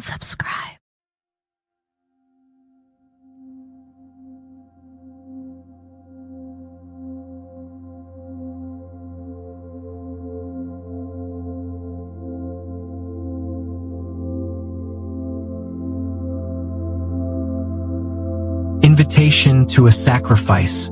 subscribe. Invitation to a sacrifice.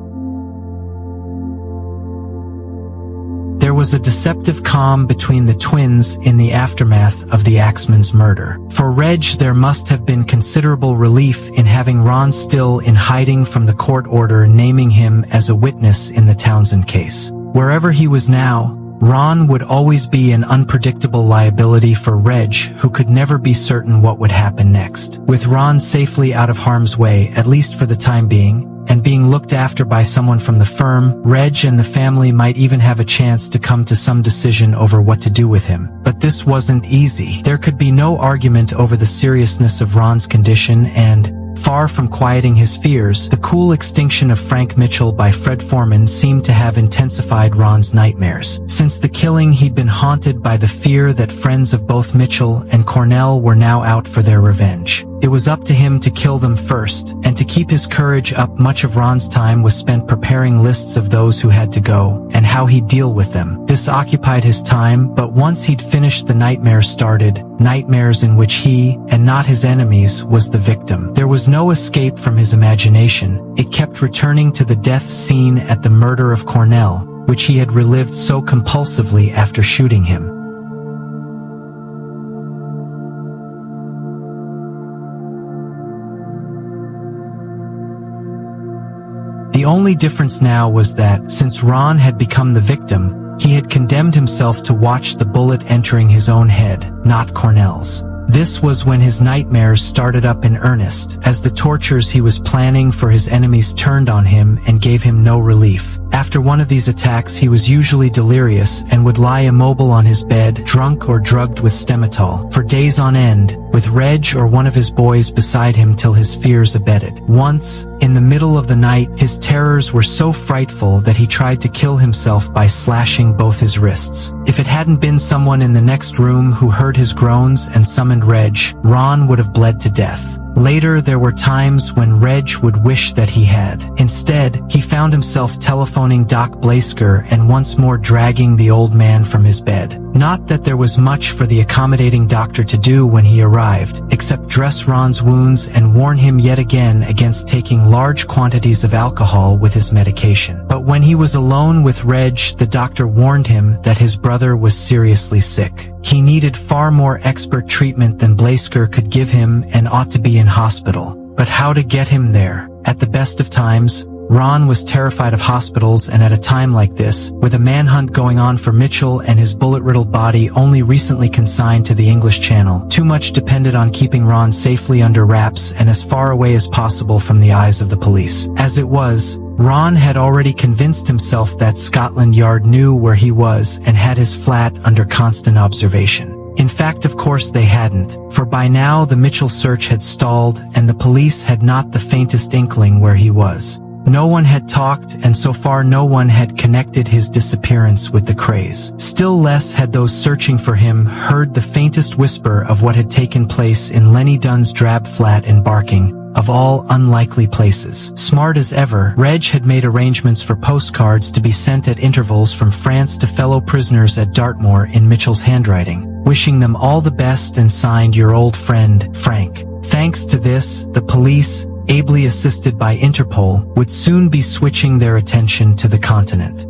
There was a deceptive calm between the twins in the aftermath of the Axeman's murder. For Reg, there must have been considerable relief in having Ron still in hiding from the court order naming him as a witness in the Townsend case. Wherever he was now, Ron would always be an unpredictable liability for Reg, who could never be certain what would happen next. With Ron safely out of harm's way, at least for the time being, and being looked after by someone from the firm, Reg and the family might even have a chance to come to some decision over what to do with him. But this wasn't easy. There could be no argument over the seriousness of Ron's condition and, far from quieting his fears, the cool extinction of Frank Mitchell by Fred Foreman seemed to have intensified Ron's nightmares. Since the killing, he'd been haunted by the fear that friends of both Mitchell and Cornell were now out for their revenge. It was up to him to kill them first, and to keep his courage up, much of Ron's time was spent preparing lists of those who had to go, and how he'd deal with them. This occupied his time, but once he'd finished, the nightmares started, nightmares in which he, and not his enemies, was the victim. There was no escape from his imagination. It kept returning to the death scene at the murder of Cornell, which he had relived so compulsively after shooting him. The only difference now was that, since Ron had become the victim, he had condemned himself to watch the bullet entering his own head, not Cornell's. This was when his nightmares started up in earnest, as the tortures he was planning for his enemies turned on him and gave him no relief. After one of these attacks, he was usually delirious and would lie immobile on his bed, drunk or drugged with Stematol, for days on end, with Reg or one of his boys beside him till his fears abated. Once, in the middle of the night, his terrors were so frightful that he tried to kill himself by slashing both his wrists. If it hadn't been someone in the next room who heard his groans and summoned Reg, Ron would have bled to death. Later, there were times when Reg would wish that he had. Instead, he found himself telephoning Doc Blasker and once more dragging the old man from his bed. Not that there was much for the accommodating doctor to do when he arrived, except dress Ron's wounds and warn him yet again against taking large quantities of alcohol with his medication. But when he was alone with Reg, the doctor warned him that his brother was seriously sick. He needed far more expert treatment than Blasker could give him and ought to be in hospital. But how to get him there? At the best of times, Ron was terrified of hospitals, and at a time like this, with a manhunt going on for Mitchell and his bullet-riddled body only recently consigned to the English Channel, too much depended on keeping Ron safely under wraps and as far away as possible from the eyes of the police. As it was, Ron had already convinced himself that Scotland Yard knew where he was and had his flat under constant observation. In fact, of course they hadn't, for by now the Mitchell search had stalled and the police had not the faintest inkling where he was. No one had talked, and so far no one had connected his disappearance with the Krays. Still less had those searching for him heard the faintest whisper of what had taken place in Lenny Dunn's drab flat in Barking, of all unlikely places. Smart as ever, Reg had made arrangements for postcards to be sent at intervals from France to fellow prisoners at Dartmoor in Mitchell's handwriting, wishing them all the best and signed "Your old friend, Frank." Thanks to this, the police, ably assisted by Interpol, would soon be switching their attention to the continent.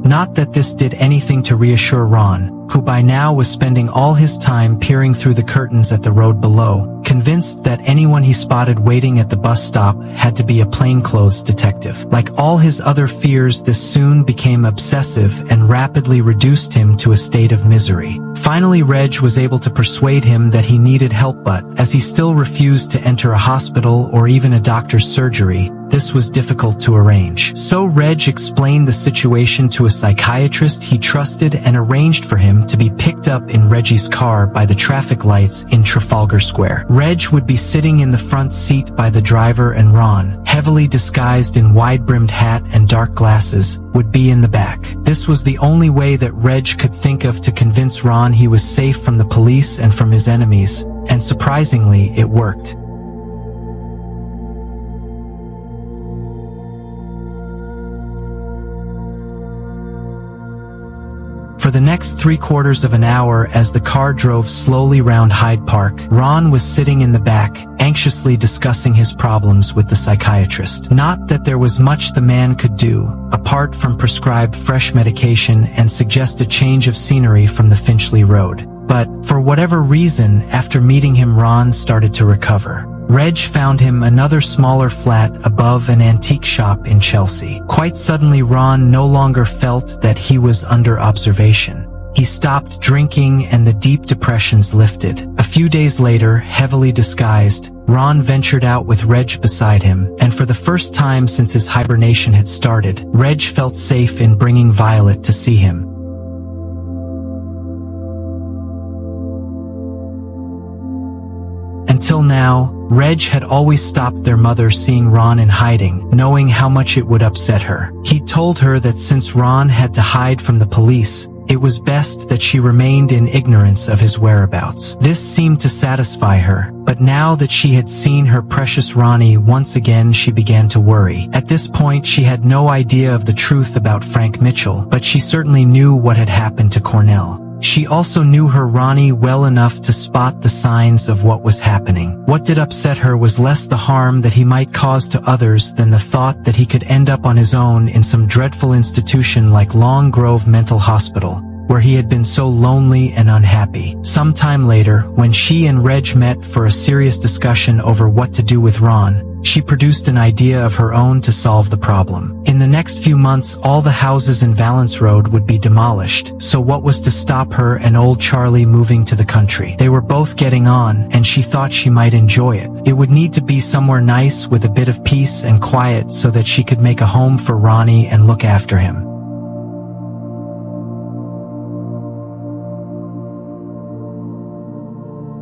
Not that this did anything to reassure Ron, who by now was spending all his time peering through the curtains at the road below, convinced that anyone he spotted waiting at the bus stop had to be a plainclothes detective. Like all his other fears, this soon became obsessive and rapidly reduced him to a state of misery. Finally, Reg was able to persuade him that he needed help, but as he still refused to enter a hospital or even a doctor's surgery, this was difficult to arrange. So Reg explained the situation to a psychiatrist he trusted and arranged for him to be picked up in Reggie's car by the traffic lights in Trafalgar Square. Reg would be sitting in the front seat by the driver, and Ron, heavily disguised in wide-brimmed hat and dark glasses, would be in the back. This was the only way that Reg could think of to convince Ron he was safe from the police and from his enemies, and surprisingly, it worked. For the next 3/4 of an hour, as the car drove slowly round Hyde Park, Ron was sitting in the back, anxiously discussing his problems with the psychiatrist. Not that there was much the man could do, apart from prescribe fresh medication and suggest a change of scenery from the Finchley Road. But, for whatever reason, after meeting him, Ron started to recover. Reg found him another smaller flat above an antique shop in Chelsea. Quite suddenly, Ron no longer felt that he was under observation. He stopped drinking and the deep depressions lifted. A few days later, heavily disguised, Ron ventured out with Reg beside him, and for the first time since his hibernation had started, Reg felt safe in bringing Violet to see him. Until now, Reg had always stopped their mother seeing Ron in hiding, knowing how much it would upset her. He told her that since Ron had to hide from the police, it was best that she remained in ignorance of his whereabouts. This seemed to satisfy her, but now that she had seen her precious Ronnie once again, she began to worry. At this point, she had no idea of the truth about Frank Mitchell, but she certainly knew what had happened to Cornell. She also knew her Ronnie well enough to spot the signs of what was happening. What did upset her was less the harm that he might cause to others than the thought that he could end up on his own in some dreadful institution like Long Grove Mental Hospital, where he had been so lonely and unhappy. Sometime later, when she and Reg met for a serious discussion over what to do with Ron, she produced an idea of her own to solve the problem. In the next few months, all the houses in Valence Road would be demolished, so what was to stop her and old Charlie moving to the country? They were both getting on, and she thought she might enjoy it. It would need to be somewhere nice with a bit of peace and quiet so that she could make a home for Ronnie and look after him.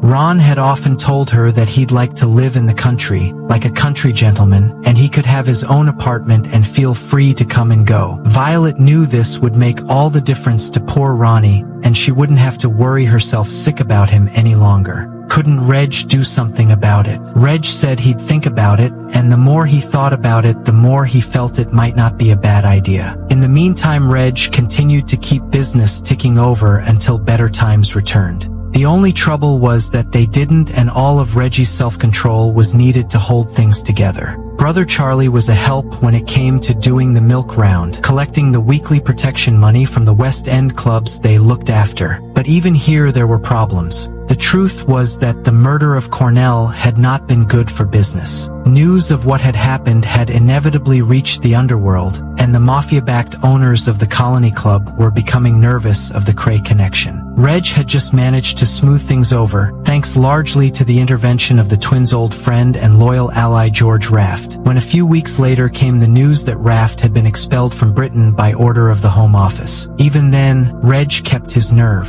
Ron had often told her that he'd like to live in the country, like a country gentleman, and he could have his own apartment and feel free to come and go. Violet knew this would make all the difference to poor Ronnie, and she wouldn't have to worry herself sick about him any longer. Couldn't Reg do something about it? Reg said he'd think about it, and the more he thought about it, the more he felt it might not be a bad idea. In the meantime, Reg continued to keep business ticking over until better times returned. The only trouble was that they didn't, and all of Reggie's self-control was needed to hold things together. Brother Charlie was a help when it came to doing the milk round, collecting the weekly protection money from the West End clubs they looked after. But even here there were problems. The truth was that the murder of Cornell had not been good for business. News of what had happened had inevitably reached the underworld, and the mafia-backed owners of the Colony Club were becoming nervous of the Kray connection. Reg had just managed to smooth things over, thanks largely to the intervention of the twins' old friend and loyal ally George Raft, when a few weeks later came the news that Raft had been expelled from Britain by order of the Home Office. Even then, Reg kept his nerve.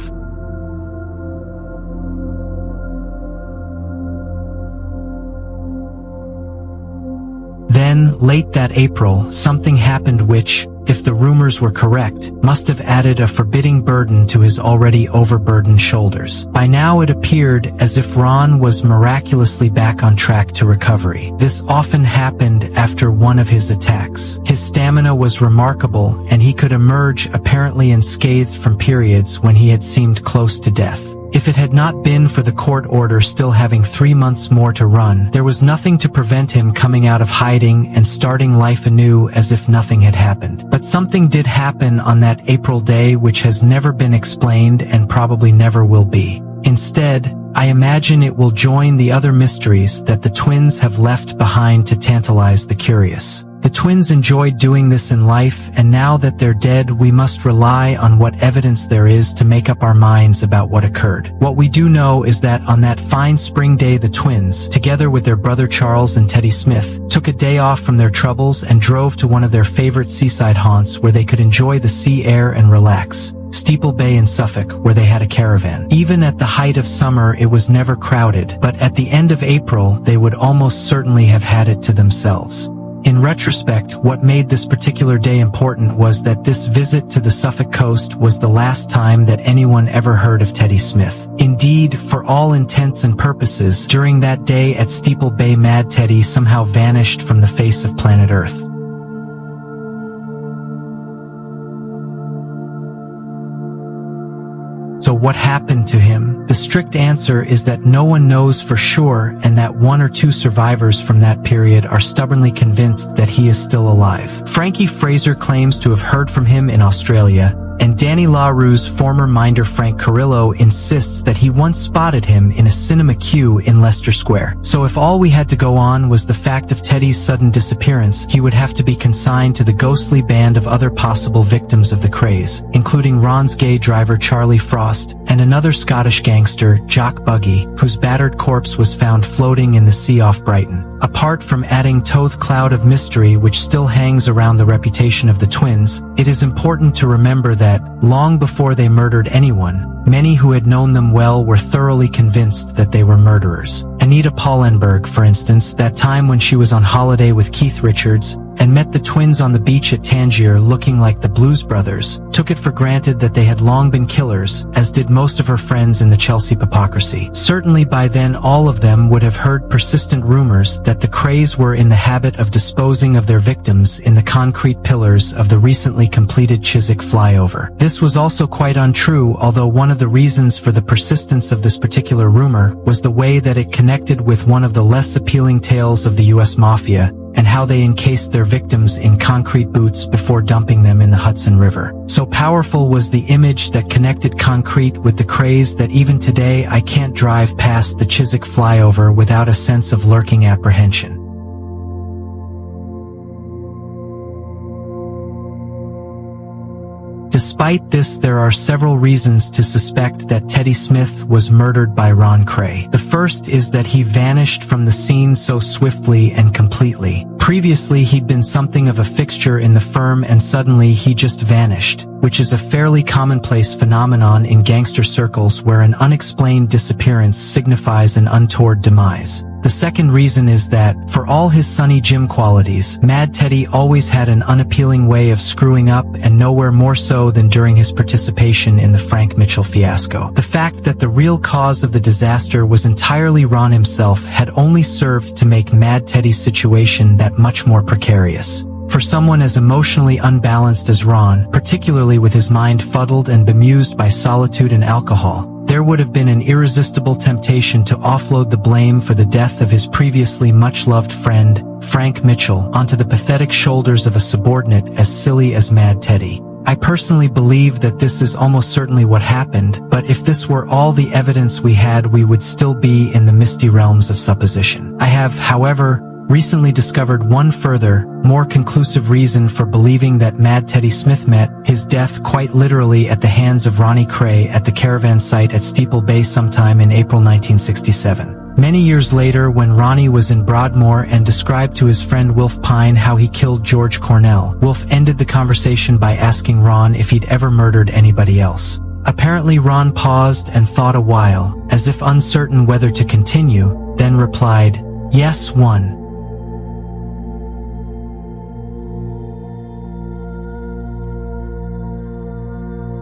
Then, late that April, something happened which, if the rumors were correct, must have added a forbidding burden to his already overburdened shoulders. By now it appeared as if Ron was miraculously back on track to recovery. This often happened after one of his attacks. His stamina was remarkable, and he could emerge apparently unscathed from periods when he had seemed close to death. If it had not been for the court order still having 3 months more to run, there was nothing to prevent him coming out of hiding and starting life anew as if nothing had happened. But something did happen on that April day which has never been explained and probably never will be. Instead, I imagine it will join the other mysteries that the twins have left behind to tantalize the curious. The twins enjoyed doing this in life, and now that they're dead, we must rely on what evidence there is to make up our minds about what occurred. What we do know is that on that fine spring day, the twins, together with their brother Charles and Teddy Smith, took a day off from their troubles and drove to one of their favorite seaside haunts where they could enjoy the sea air and relax. Steeple Bay in Suffolk, where they had a caravan. Even at the height of summer, it was never crowded, but at the end of April, they would almost certainly have had it to themselves. In retrospect, what made this particular day important was that this visit to the Suffolk coast was the last time that anyone ever heard of Teddy Smith. Indeed, for all intents and purposes, during that day at Steeple Bay, Mad Teddy somehow vanished from the face of planet Earth. So what happened to him? The strict answer is that no one knows for sure, and that one or two survivors from that period are stubbornly convinced that he is still alive. Frankie Fraser claims to have heard from him in Australia, and Danny LaRue's former minder Frank Carrillo insists that he once spotted him in a cinema queue in Leicester Square. So if all we had to go on was the fact of Teddy's sudden disappearance, he would have to be consigned to the ghostly band of other possible victims of the Krays, including Ron's gay driver Charlie Frost, and another Scottish gangster, Jock Buggy, whose battered corpse was found floating in the sea off Brighton. Apart from adding to the cloud of mystery which still hangs around the reputation of the twins, it is important to remember that, long before they murdered anyone, many who had known them well were thoroughly convinced that they were murderers. Anita Pallenberg, for instance, that time when she was on holiday with Keith Richards, and met the twins on the beach at Tangier looking like the Blues Brothers, took it for granted that they had long been killers, as did most of her friends in the Chelsea Papocracy. Certainly by then all of them would have heard persistent rumors that the Krays were in the habit of disposing of their victims in the concrete pillars of the recently completed Chiswick flyover. This was also quite untrue, although one of the reasons for the persistence of this particular rumor was the way that it connected with one of the less appealing tales of the US Mafia, and how they encased their victims in concrete boots before dumping them in the Hudson River. So powerful was the image that connected concrete with the Krays that even today I can't drive past the Chiswick flyover without a sense of lurking apprehension. Despite this, there are several reasons to suspect that Teddy Smith was murdered by Ron Kray. The first is that he vanished from the scene so swiftly and completely. Previously, he'd been something of a fixture in the firm, and suddenly he just vanished, which is a fairly commonplace phenomenon in gangster circles where an unexplained disappearance signifies an untoward demise. The second reason is that, for all his Sonny Jim qualities, Mad Teddy always had an unappealing way of screwing up, and nowhere more so than during his participation in the Frank Mitchell fiasco. The fact that the real cause of the disaster was entirely Ron himself had only served to make Mad Teddy's situation that much more precarious. For someone as emotionally unbalanced as Ron, particularly with his mind fuddled and bemused by solitude and alcohol, there would have been an irresistible temptation to offload the blame for the death of his previously much-loved friend, Frank Mitchell, onto the pathetic shoulders of a subordinate as silly as Mad Teddy. I personally believe that this is almost certainly what happened, but if this were all the evidence we had, we would still be in the misty realms of supposition. I have, however, recently discovered one further, more conclusive reason for believing that Mad Teddy Smith met his death quite literally at the hands of Ronnie Kray at the caravan site at Steeple Bay sometime in April 1967. Many years later, when Ronnie was in Broadmoor and described to his friend Wilf Pine how he killed George Cornell, Wilf ended the conversation by asking Ron if he'd ever murdered anybody else. Apparently Ron paused and thought a while, as if uncertain whether to continue, then replied, "Yes, one."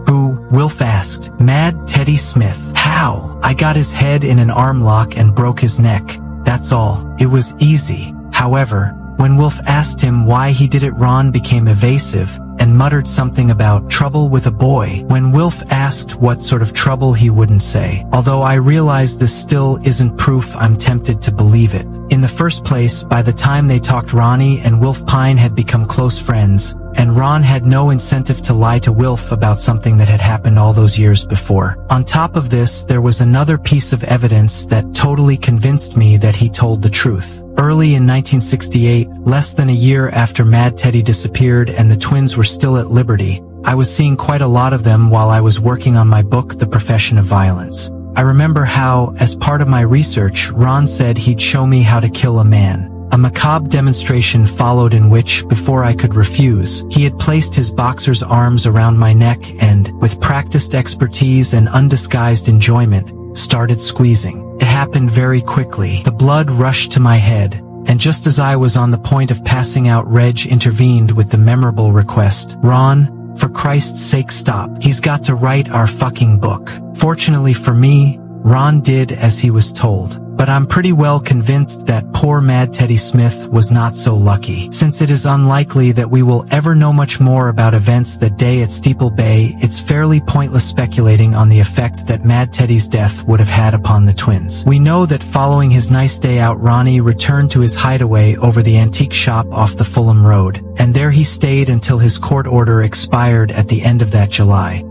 "Who?" Wilf asked. "Mad Teddy Smith." "How?" "I got his head in an arm lock and broke his neck. That's all. It was easy." However, when Wilf asked him why he did it, Ron became evasive and muttered something about trouble with a boy. When Wilf asked what sort of trouble, he wouldn't say. Although I realize this still isn't proof, I'm tempted to believe it. In the first place, by the time they talked, Ronnie and Wilf Pine had become close friends, and Ron had no incentive to lie to Wilf about something that had happened all those years before. On top of this, there was another piece of evidence that totally convinced me that he told the truth. Early in 1968, less than a year after Mad Teddy disappeared and the twins were still at liberty, I was seeing quite a lot of them while I was working on my book, The Profession of Violence. I remember how, as part of my research, Ron said he'd show me how to kill a man. A macabre demonstration followed in which, before I could refuse, he had placed his boxer's arms around my neck and, with practiced expertise and undisguised enjoyment, started squeezing. It happened very quickly. The blood rushed to my head, and just as I was on the point of passing out, Reg intervened with the memorable request, "Ron, for Christ's sake stop. He's got to write our fucking book." Fortunately for me, Ron did as he was told. But I'm pretty well convinced that poor Mad Teddy Smith was not so lucky. Since it is unlikely that we will ever know much more about events that day at Steeple Bay, it's fairly pointless speculating on the effect that Mad Teddy's death would have had upon the twins. We know that following his nice day out, Ronnie returned to his hideaway over the antique shop off the Fulham Road, and there he stayed until his court order expired at the end of that July.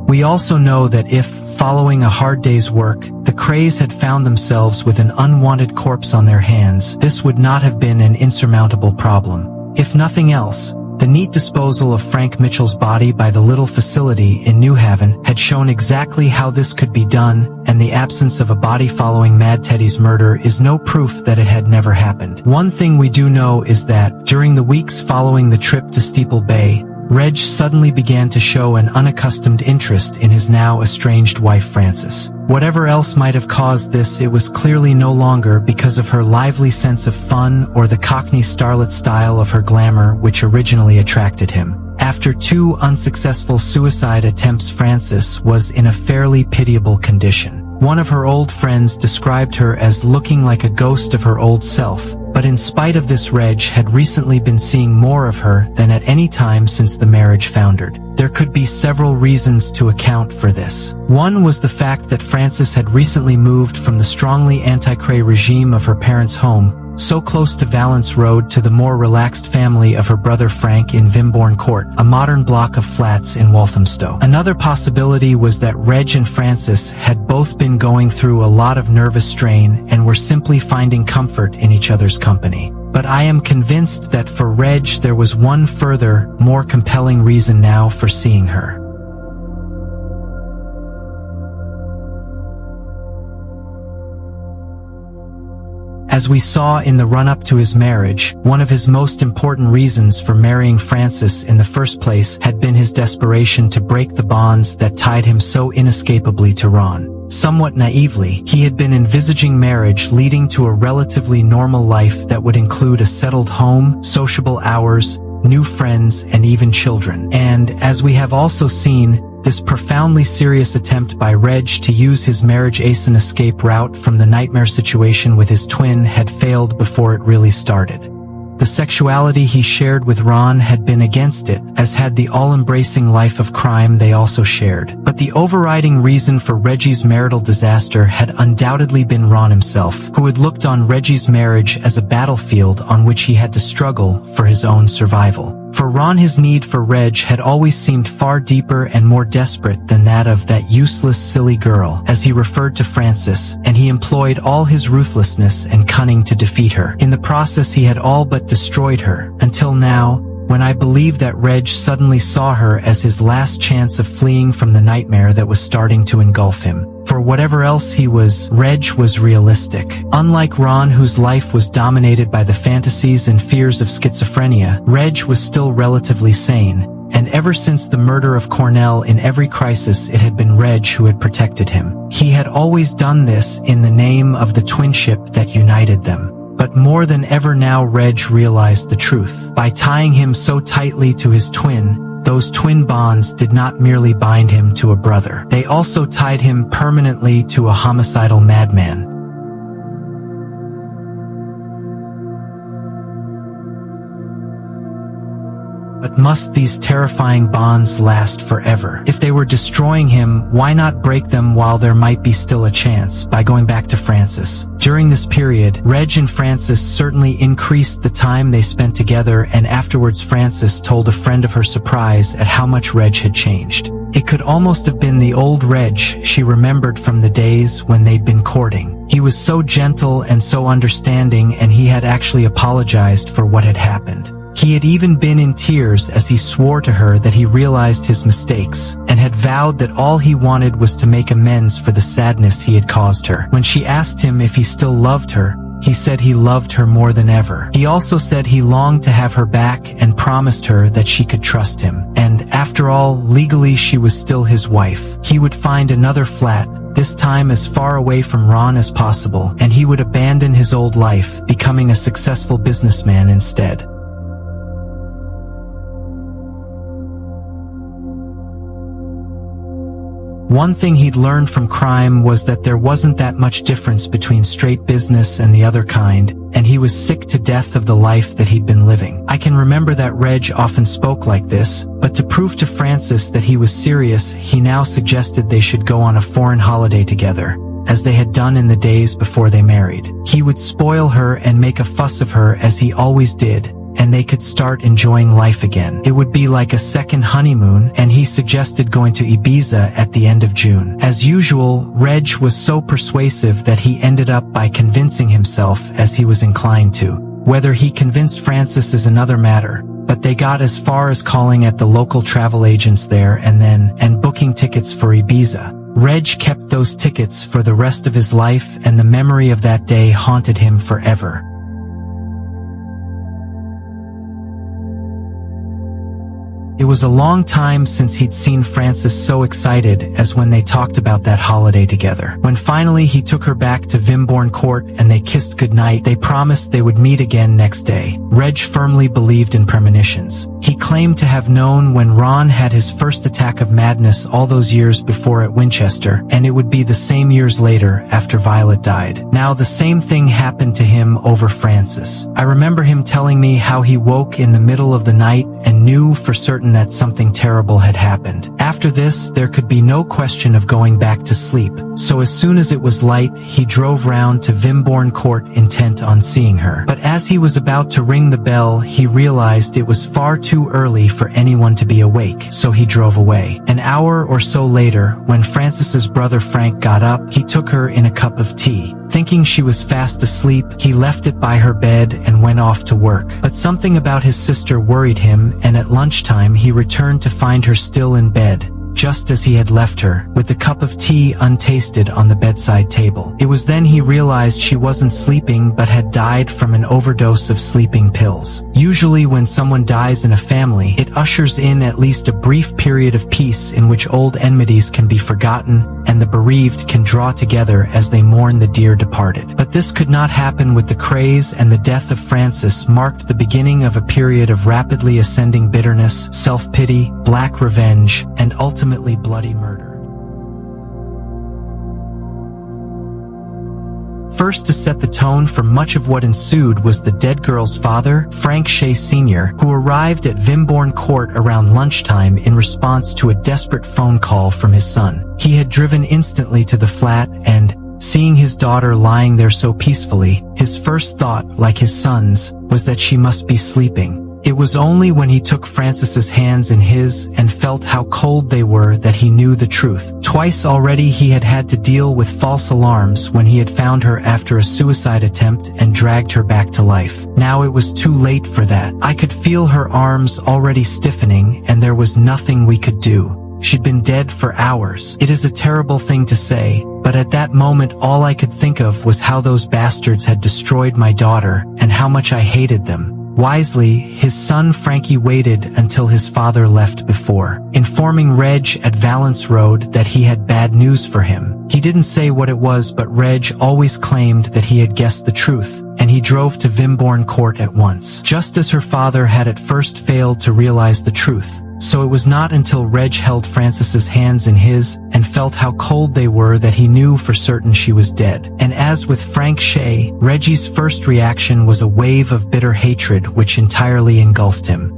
We also know that if, following a hard day's work, the Krays had found themselves with an unwanted corpse on their hands, this would not have been an insurmountable problem. If nothing else, the neat disposal of Frank Mitchell's body by the little facility in New Haven had shown exactly how this could be done, and the absence of a body following Mad Teddy's murder is no proof that it had never happened. One thing we do know is that, during the weeks following the trip to Steeple Bay, Reg suddenly began to show an unaccustomed interest in his now estranged wife Frances. Whatever else might have caused this, it was clearly no longer because of her lively sense of fun or the Cockney starlet style of her glamour which originally attracted him. After 2 unsuccessful suicide attempts, Frances was in a fairly pitiable condition. One of her old friends described her as looking like a ghost of her old self, but in spite of this, Reg had recently been seeing more of her than at any time since the marriage foundered. There could be several reasons to account for this. One was the fact that Frances had recently moved from the strongly anti-Kray regime of her parents' home, so close to Valence Road, to the more relaxed family of her brother Frank in Wimborne Court, a modern block of flats in Walthamstow. Another possibility was that Reg and Frances had both been going through a lot of nervous strain and were simply finding comfort in each other's company. But I am convinced that for Reg there was one further, more compelling reason now for seeing her. As we saw in the run-up to his marriage, one of his most important reasons for marrying Frances in the first place had been his desperation to break the bonds that tied him so inescapably to Ron. Somewhat naively, he had been envisaging marriage leading to a relatively normal life that would include a settled home, sociable hours, new friends, and even children. And, as we have also seen, this profoundly serious attempt by Reg to use his marriage as an escape route from the nightmare situation with his twin had failed before it really started. The sexuality he shared with Ron had been against it, as had the all-embracing life of crime they also shared. But the overriding reason for Reggie's marital disaster had undoubtedly been Ron himself, who had looked on Reggie's marriage as a battlefield on which he had to struggle for his own survival. For Ron, his need for Reg had always seemed far deeper and more desperate than that of that useless, silly girl, as he referred to Frances, and he employed all his ruthlessness and cunning to defeat her. In the process he had all but destroyed her, until now, when I believe that Reg suddenly saw her as his last chance of fleeing from the nightmare that was starting to engulf him. For whatever else he was, Reg was realistic. Unlike Ron, whose life was dominated by the fantasies and fears of schizophrenia, Reg was still relatively sane, and ever since the murder of Cornell, in every crisis it had been Reg who had protected him. He had always done this in the name of the twinship that united them. But more than ever now Reg realized the truth. By tying him so tightly to his twin, those twin bonds did not merely bind him to a brother. They also tied him permanently to a homicidal madman. But must these terrifying bonds last forever? If they were destroying him, why not break them while there might be still a chance, by going back to Frances? During this period, Reg and Frances certainly increased the time they spent together, and afterwards Frances told a friend of her surprise at how much Reg had changed. It could almost have been the old Reg she remembered from the days when they'd been courting. He was so gentle and so understanding, and he had actually apologized for what had happened. He had even been in tears as he swore to her that he realized his mistakes, and had vowed that all he wanted was to make amends for the sadness he had caused her. When she asked him if he still loved her, he said he loved her more than ever. He also said he longed to have her back and promised her that she could trust him. And after all, legally she was still his wife. He would find another flat, this time as far away from Ron as possible, and he would abandon his old life, becoming a successful businessman instead. One thing he'd learned from crime was that there wasn't that much difference between straight business and the other kind, and he was sick to death of the life that he'd been living. I can remember that Reg often spoke like this, but to prove to Francis that he was serious, he now suggested they should go on a foreign holiday together, as they had done in the days before they married. He would spoil her and make a fuss of her as he always did, and they could start enjoying life again. It would be like a second honeymoon, and he suggested going to Ibiza at the end of June. As usual, Reg was so persuasive that he ended up by convincing himself as he was inclined to. Whether he convinced Francis is another matter, but they got as far as calling at the local travel agents there and booking tickets for Ibiza. Reg kept those tickets for the rest of his life, and the memory of that day haunted him forever. It was a long time since he'd seen Francis so excited as when they talked about that holiday together. When finally he took her back to Vimborne Court and they kissed goodnight, they promised they would meet again next day. Reg firmly believed in premonitions. He claimed to have known when Ron had his first attack of madness all those years before at Winchester, and it would be the same years later after Violet died. Now the same thing happened to him over Francis. I remember him telling me how he woke in the middle of the night and knew for certain that something terrible had happened. After this, there could be no question of going back to sleep, so as soon as it was light, he drove round to Vimborne Court intent on seeing her. But as he was about to ring the bell, he realized it was far too early for anyone to be awake, so he drove away. An hour or so later, when Francis's brother Frank got up, he took her in a cup of tea. Thinking she was fast asleep, he left it by her bed and went off to work. But something about his sister worried him, and at lunchtime he returned to find her still in bed, just as he had left her, with the cup of tea untasted on the bedside table. It was then he realized she wasn't sleeping but had died from an overdose of sleeping pills. Usually when someone dies in a family, it ushers in at least a brief period of peace in which old enmities can be forgotten, and the bereaved can draw together as they mourn the dear departed. But this could not happen with the Krays, and the death of Francis marked the beginning of a period of rapidly ascending bitterness, self-pity, black revenge, and ultimately bloody murder. First to set the tone for much of what ensued was the dead girl's father, Frank Shea Sr., who arrived at Vimborne Court around lunchtime in response to a desperate phone call from his son. He had driven instantly to the flat and, seeing his daughter lying there so peacefully, his first thought, like his son's, was that she must be sleeping. It was only when he took Francis's hands in his and felt how cold they were that he knew the truth. Twice already he had had to deal with false alarms when he had found her after a suicide attempt and dragged her back to life. Now it was too late for that. I could feel her arms already stiffening, and there was nothing we could do. She'd been dead for hours. It is a terrible thing to say, but at that moment all I could think of was how those bastards had destroyed my daughter, and how much I hated them. Wisely, his son Frankie waited until his father left before informing Reg at Valence Road that he had bad news for him. He didn't say what it was, but Reg always claimed that he had guessed the truth, and he drove to Vimborne Court at once, just as her father had at first failed to realize the truth. So it was not until Reg held Francis's hands in his and felt how cold they were that he knew for certain she was dead. And as with Frank Shea, Reggie's first reaction was a wave of bitter hatred which entirely engulfed him.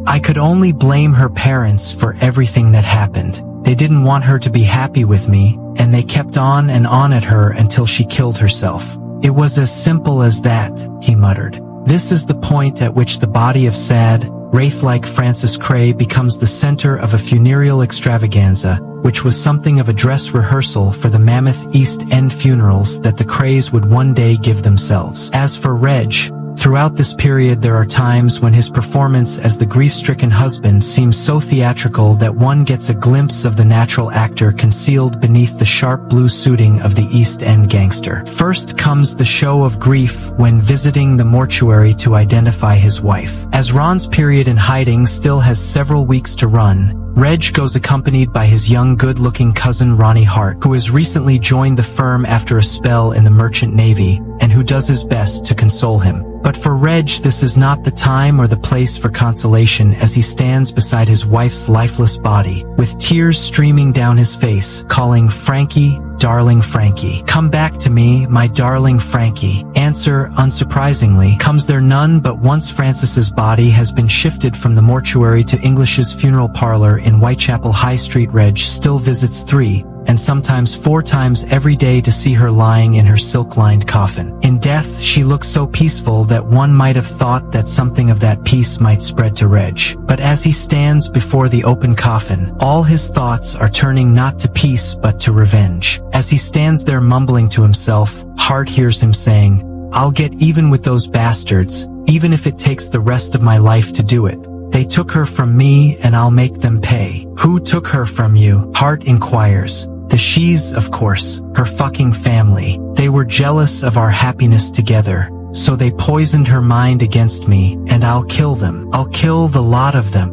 I could only blame her parents for everything that happened. They didn't want her to be happy with me, and they kept on and on at her until she killed herself. It was as simple as that, he muttered. This is the point at which the body of sad, wraith-like Francis Kray becomes the center of a funereal extravaganza, which was something of a dress rehearsal for the mammoth East End funerals that the Krays would one day give themselves. As for Reg, throughout this period there are times when his performance as the grief-stricken husband seems so theatrical that one gets a glimpse of the natural actor concealed beneath the sharp blue suiting of the East End gangster. First comes the show of grief when visiting the mortuary to identify his wife. As Ron's period in hiding still has several weeks to run, Reg goes accompanied by his young good-looking cousin Ronnie Hart, who has recently joined the firm after a spell in the Merchant Navy, and who does his best to console him. But for Reg, this is not the time or the place for consolation as he stands beside his wife's lifeless body, with tears streaming down his face, calling Frankie, darling Frankie. Come back to me, my darling Frankie. Answer, unsurprisingly, comes there none, but once Francis's body has been shifted from the mortuary to English's funeral parlor in Whitechapel High Street, Reg still visits 3, and sometimes 4 times every day to see her lying in her silk-lined coffin. In death, she looks so peaceful that one might have thought that something of that peace might spread to Reg. But as he stands before the open coffin, all his thoughts are turning not to peace but to revenge. As he stands there mumbling to himself, Hart hears him saying, "I'll get even with those bastards, even if it takes the rest of my life to do it. They took her from me and I'll make them pay." "Who took her from you?" Hart inquires. "The Shees, of course, her fucking family. They were jealous of our happiness together, so they poisoned her mind against me, and I'll kill them. I'll kill the lot of them."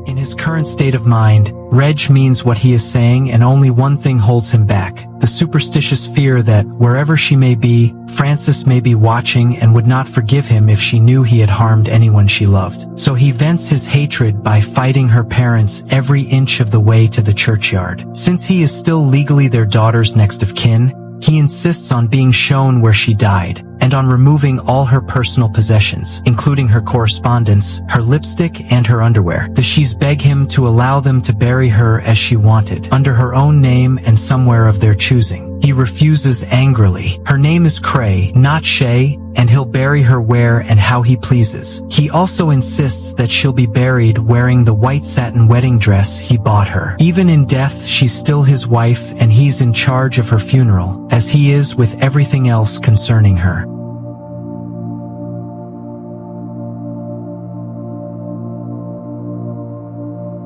In his current state of mind, Reg means what he is saying, and only one thing holds him back: the superstitious fear that, wherever she may be, Francis may be watching and would not forgive him if she knew he had harmed anyone she loved. So he vents his hatred by fighting her parents every inch of the way to the churchyard. Since he is still legally their daughter's next of kin, he insists on being shown where she died, and on removing all her personal possessions, including her correspondence, her lipstick, and her underwear. The Shees beg him to allow them to bury her as she wanted, under her own name and somewhere of their choosing. He refuses angrily. Her name is Kray, not Shay, and he'll bury her where and how he pleases. He also insists that she'll be buried wearing the white satin wedding dress he bought her. Even in death, she's still his wife, and he's in charge of her funeral, as he is with everything else concerning her.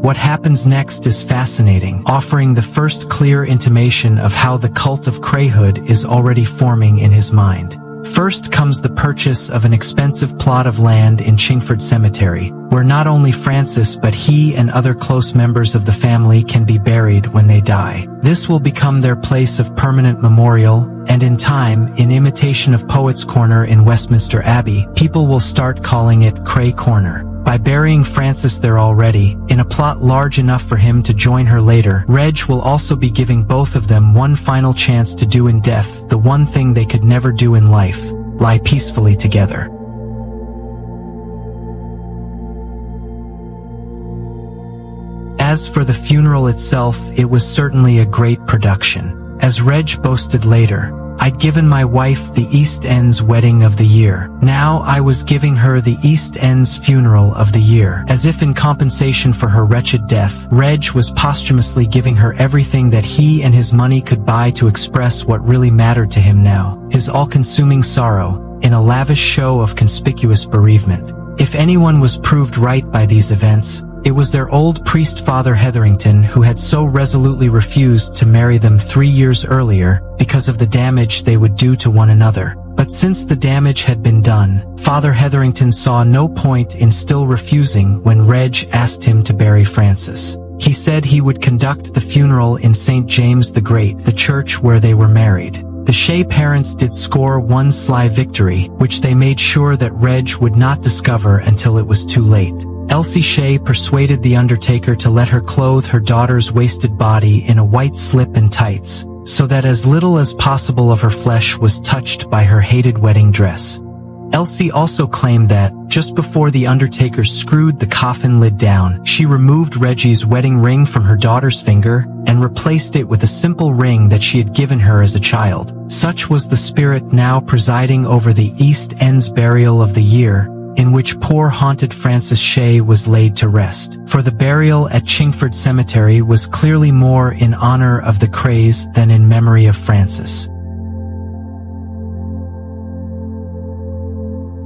What happens next is fascinating, offering the first clear intimation of how the cult of Krayhood is already forming in his mind. First comes the purchase of an expensive plot of land in Chingford Cemetery, where not only Francis but he and other close members of the family can be buried when they die. This will become their place of permanent memorial, and in time, in imitation of Poets' Corner in Westminster Abbey, people will start calling it Kray Corner. By burying Francis there already, in a plot large enough for him to join her later, Reg will also be giving both of them one final chance to do in death the one thing they could never do in life: lie peacefully together. As for the funeral itself, it was certainly a great production. As Reg boasted later, "I'd given my wife the East End's wedding of the year. Now I was giving her the East End's funeral of the year." As if in compensation for her wretched death, Reg was posthumously giving her everything that he and his money could buy to express what really mattered to him now: his all-consuming sorrow, in a lavish show of conspicuous bereavement. If anyone was proved right by these events, it was their old priest Father Hetherington, who had so resolutely refused to marry them 3 years earlier because of the damage they would do to one another. But since the damage had been done, Father Hetherington saw no point in still refusing when Reg asked him to bury Francis. He said he would conduct the funeral in St. James the Great, the church where they were married. The Shea parents did score one sly victory, which they made sure that Reg would not discover until it was too late. Elsie Shea persuaded the undertaker to let her clothe her daughter's wasted body in a white slip and tights, so that as little as possible of her flesh was touched by her hated wedding dress. Elsie also claimed that, just before the undertaker screwed the coffin lid down, she removed Reggie's wedding ring from her daughter's finger and replaced it with a simple ring that she had given her as a child. Such was the spirit now presiding over the East End's burial of the year, in which poor haunted Francis Shea was laid to rest. For the burial at Chingford Cemetery was clearly more in honor of the Krays than in memory of Francis.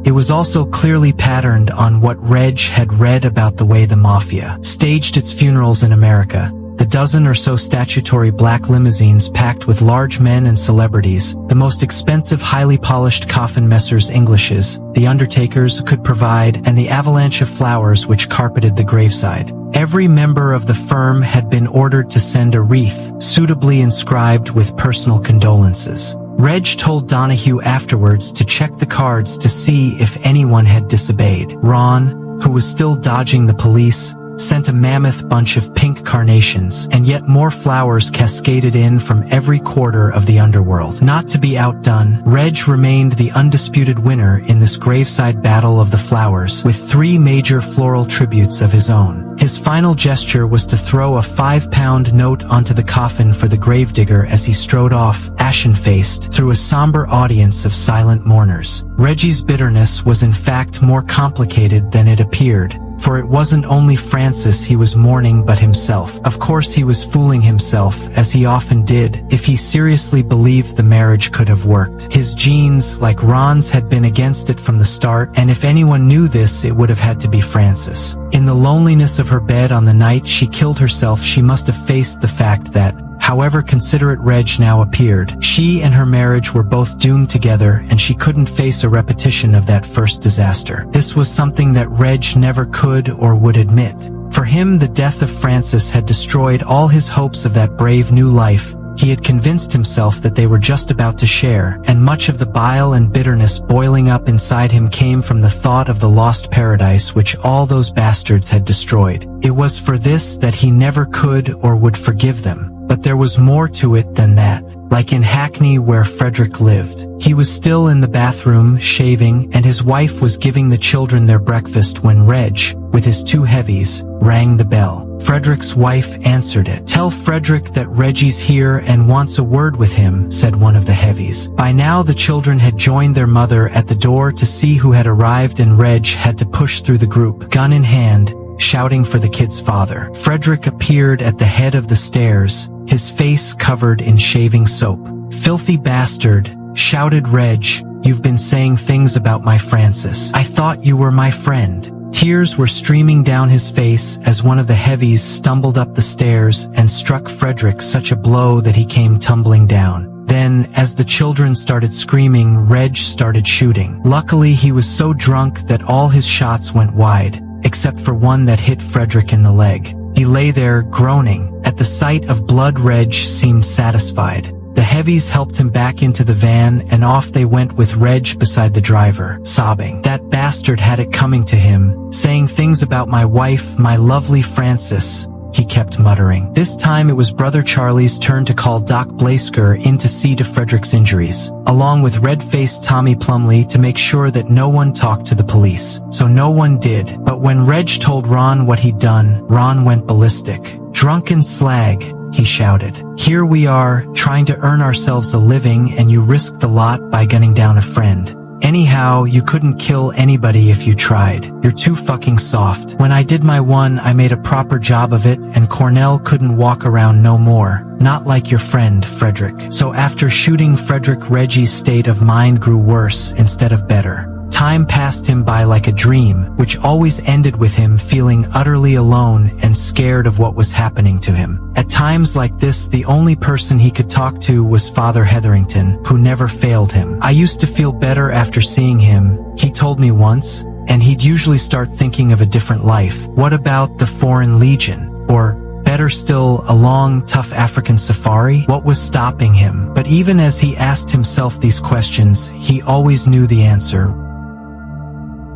It was also clearly patterned on what Reg had read about the way the Mafia staged its funerals in America. The dozen or so statutory black limousines packed with large men and celebrities, the most expensive highly polished coffin Messrs. Englishes, the undertakers could provide, and the avalanche of flowers which carpeted the graveside. Every member of the firm had been ordered to send a wreath, suitably inscribed with personal condolences. Reg told Donahue afterwards to check the cards to see if anyone had disobeyed. Ron, who was still dodging the police, sent a mammoth bunch of pink carnations, and yet more flowers cascaded in from every quarter of the underworld. Not to be outdone, Reg remained the undisputed winner in this graveside battle of the flowers, with 3 major floral tributes of his own. His final gesture was to throw a £5 note onto the coffin for the gravedigger as he strode off, ashen-faced, through a somber audience of silent mourners. Reggie's bitterness was in fact more complicated than it appeared, for it wasn't only Francis he was mourning but himself. Of course he was fooling himself, as he often did, if he seriously believed the marriage could have worked. His genes, like Ron's, had been against it from the start, and if anyone knew this it would have had to be Francis. In the loneliness of her bed on the night she killed herself, she must have faced the fact that, however considerate Reg now appeared, she and her marriage were both doomed together, and she couldn't face a repetition of that first disaster. This was something that Reg never could or would admit. For him, the death of Francis had destroyed all his hopes of that brave new life he had convinced himself that they were just about to share, and much of the bile and bitterness boiling up inside him came from the thought of the lost paradise which all those bastards had destroyed. It was for this that he never could or would forgive them. But there was more to it than that. Like in Hackney where Frederick lived, he was still in the bathroom, shaving, and his wife was giving the children their breakfast when Reg, with his 2 heavies, rang the bell. Frederick's wife answered it. "Tell Frederick that Reggie's here and wants a word with him," said one of the heavies. By now the children had joined their mother at the door to see who had arrived, and Reg had to push through the group, gun in hand, shouting for the kid's father. Frederick appeared at the head of the stairs, his face covered in shaving soap. "Filthy bastard," shouted Reg, "you've been saying things about my Francis. I thought you were my friend." Tears were streaming down his face as one of the heavies stumbled up the stairs and struck Frederick such a blow that he came tumbling down. Then, as the children started screaming, Reg started shooting. Luckily, he was so drunk that all his shots went wide, except for one that hit Frederick in the leg. He lay there, groaning. At the sight of blood, Reg seemed satisfied. The heavies helped him back into the van, and off they went with Reg beside the driver, sobbing. "That bastard had it coming to him, saying things about my wife, my lovely Francis," he kept muttering. This time it was Brother Charlie's turn to call Doc Blasker in to see to Frederick's injuries, along with red-faced Tommy Plumley to make sure that no one talked to the police. So no one did, but when Reg told Ron what he'd done, Ron went ballistic. "Drunken slag," he shouted. "Here we are, trying to earn ourselves a living, and you risked the lot by gunning down a friend. Anyhow, you couldn't kill anybody if you tried. You're too fucking soft. When I did my one, I made a proper job of it, and Cornell couldn't walk around no more. Not like your friend, Frederick." So after shooting Frederick, Reggie's state of mind grew worse instead of better. Time passed him by like a dream, which always ended with him feeling utterly alone and scared of what was happening to him. At times like this, the only person he could talk to was Father Hetherington, who never failed him. "I used to feel better after seeing him," he told me once, and he'd usually start thinking of a different life. What about the Foreign Legion? Or, better still, a long, tough African safari? What was stopping him? But even as he asked himself these questions, he always knew the answer.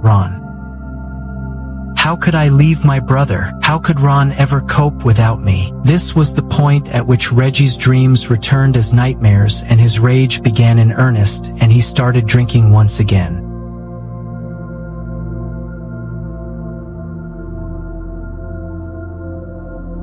Ron. How could I leave my brother? How could Ron ever cope without me? This was the point at which Reggie's dreams returned as nightmares and his rage began in earnest, and he started drinking once again.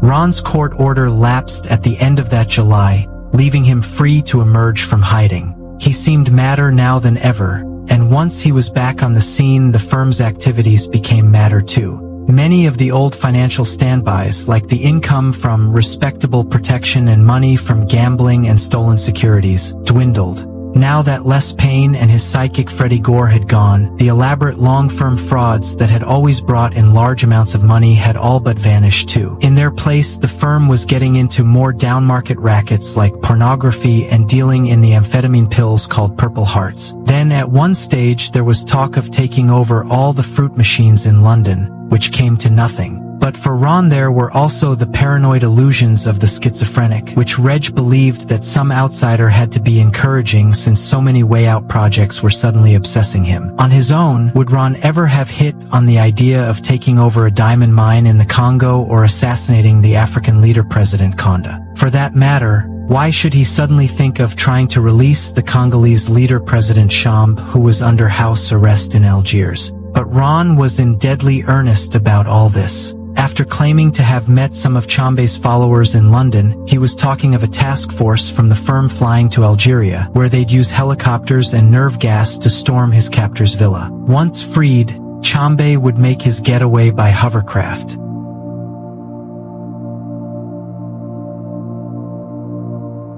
Ron's court order lapsed at the end of that July, leaving him free to emerge from hiding. He seemed madder now than ever, and once he was back on the scene, the firm's activities became madder too. Many of the old financial standbys, like the income from respectable protection and money from gambling and stolen securities, dwindled. Now that Les Payne and his psychic Freddie Gore had gone, the elaborate long-firm frauds that had always brought in large amounts of money had all but vanished too. In their place, the firm was getting into more down-market rackets like pornography and dealing in the amphetamine pills called Purple Hearts. Then at one stage there was talk of taking over all the fruit machines in London, which came to nothing. But for Ron there were also the paranoid illusions of the schizophrenic, which Reg believed that some outsider had to be encouraging since so many way-out projects were suddenly obsessing him. On his own, would Ron ever have hit on the idea of taking over a diamond mine in the Congo or assassinating the African leader President Konda? For that matter, why should he suddenly think of trying to release the Congolese leader President Chamb, who was under house arrest in Algiers? But Ron was in deadly earnest about all this. After claiming to have met some of Chambe's followers in London, he was talking of a task force from the firm flying to Algeria, where they'd use helicopters and nerve gas to storm his captor's villa. Once freed, Chambe would make his getaway by hovercraft.